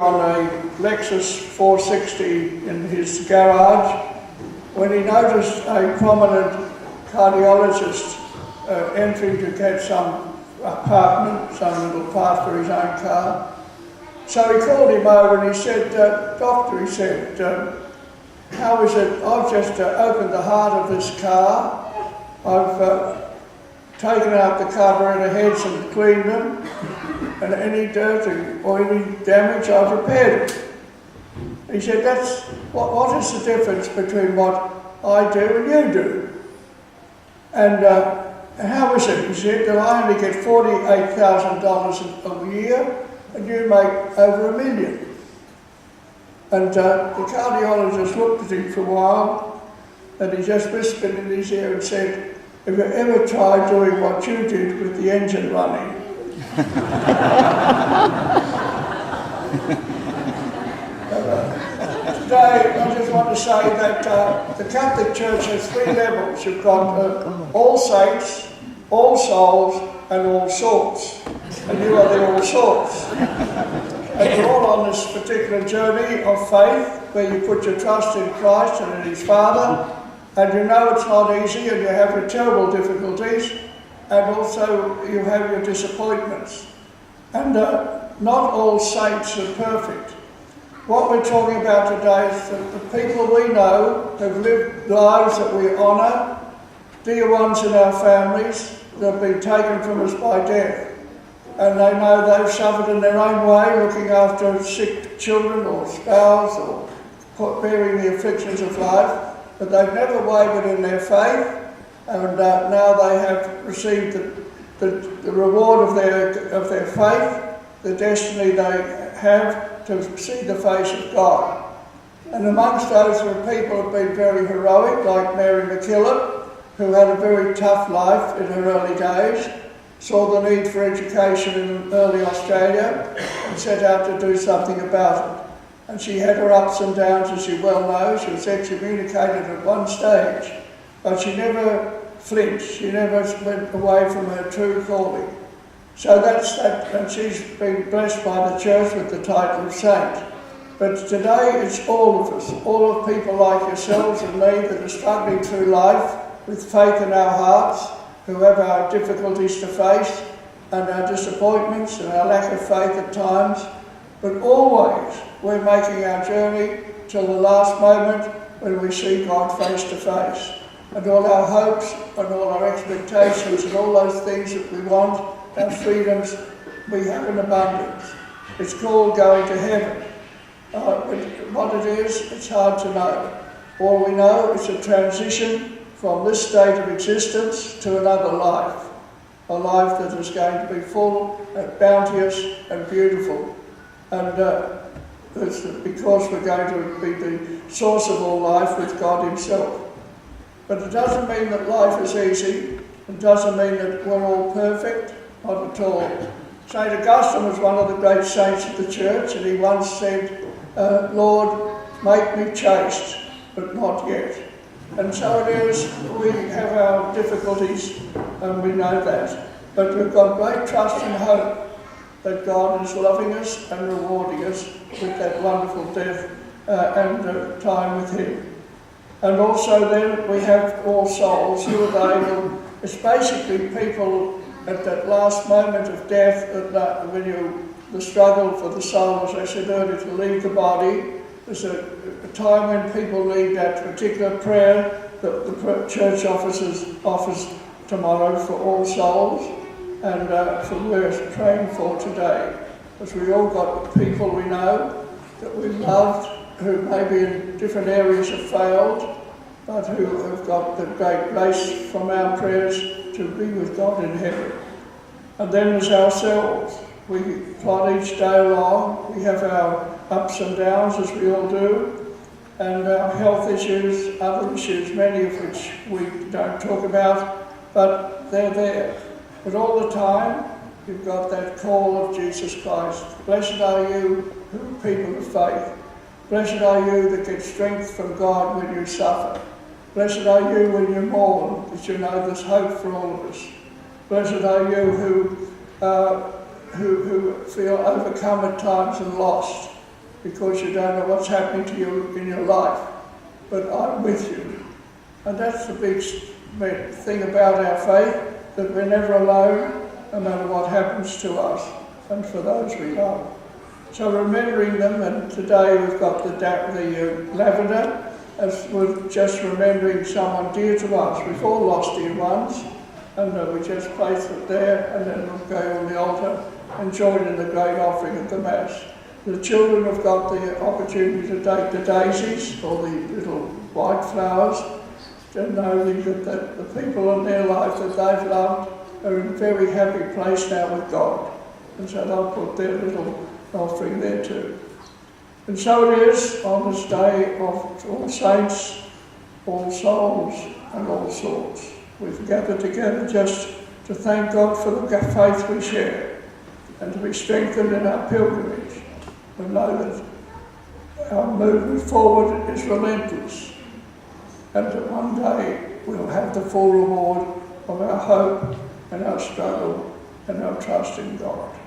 on a Lexus 460 in his garage when he noticed a prominent cardiologist entering to get some apartment, some little part for his own car. So he called him over and he said, "Doctor," he said, "how is it? I've just opened the heart of this car. I've taken out the cover and the heads and cleaned them, and any dirt or any damage I've repaired it." He said, "That's what is the difference between what I do and you do? And how is it?" He said, "that I only get $48,000 a year and you make over $1 million." And the cardiologist looked at him for a while and he just whispered in his ear and said, "Have you ever tried doing what you did with the engine running?" Today, I just want to say that the Catholic Church has 3 levels. You've got all saints, all souls, and all sorts. And you are the all sorts. And you're all on this particular journey of faith, where you put your trust in Christ and in His Father, and you know it's not easy, and you have your terrible difficulties, and also you have your disappointments. And not all saints are perfect. What we're talking about today is that the people we know have lived lives that we honour, dear ones in our families that have been taken from us by death. And they know they've suffered in their own way, looking after sick children or spouse or bearing the afflictions of life, but they've never wavered in their faith, and now they have received the reward of their faith, the destiny they have to see the face of God. And amongst those are people who have been very heroic, like Mary MacKillop, who had a very tough life in her early days, saw the need for education in early Australia and set out to do something about it. And she had her ups and downs, as you well know. She was excommunicated at one stage, but she never flinched. She never went away from her true calling. So that's that, and she's been blessed by the Church with the title of saint. But today it's all of us, all of people like yourselves and me that are struggling through life with faith in our hearts, who have our difficulties to face and our disappointments and our lack of faith at times. But always we're making our journey till the last moment when we see God face to face. And all our hopes and all our expectations and all those things that we want, our freedoms, we have in abundance. It's called going to heaven. What it is, it's hard to know. All we know is a transition from this state of existence to another life. A life that is going to be full and bounteous and beautiful. And it's because we're going to be the source of all life with God Himself. But it doesn't mean that life is easy. It doesn't mean that we're all perfect. Not at all. St. Augustine was one of the great saints of the Church, and he once said, "Lord, make me chaste, but not yet." And so it is, we have our difficulties, and we know that. But we've got great trust and hope that God is loving us and rewarding us with that wonderful death and time with Him. And also then we have all souls. Who are they? It's basically people at that last moment of death, when the struggle for the soul, as I said earlier, to leave the body. There's a time when people need that particular prayer that the Church offers tomorrow for all souls, and for we're praying for today. Because we all got people we know that we've loved, who maybe in different areas have failed, but who have got the great grace from our prayers to be with God in heaven. And then there's ourselves. We plod each day along. We have our ups and downs, as we all do, and our health issues, other issues, many of which we don't talk about, but they're there. But all the time, you've got that call of Jesus Christ. Blessed are you who are people of faith. Blessed are you that get strength from God when you suffer. Blessed are you when you mourn, that you know there's hope for all of us. Blessed are you who feel overcome at times and lost, because you don't know what's happening to you in your life, but I'm with you. And that's the big thing about our faith, that we're never alone, no matter what happens to us and for those we love. So remembering them, and today we've got the lavender, as we're just remembering someone dear to us. We've all lost dear ones, and we just place it there, and then we'll go on the altar and join in the great offering of the Mass. The children have got the opportunity to take the daisies, or the little white flowers, and knowing that the people in their life that they've loved are in a very happy place now with God. And so they'll put their little offering there too. And so it is on this day of All Saints, All Souls and All Sorts. We've gathered together just to thank God for the faith we share and to be strengthened in our pilgrimage. We know that our movement forward is relentless and that one day we'll have the full reward of our hope and our struggle and our trust in God.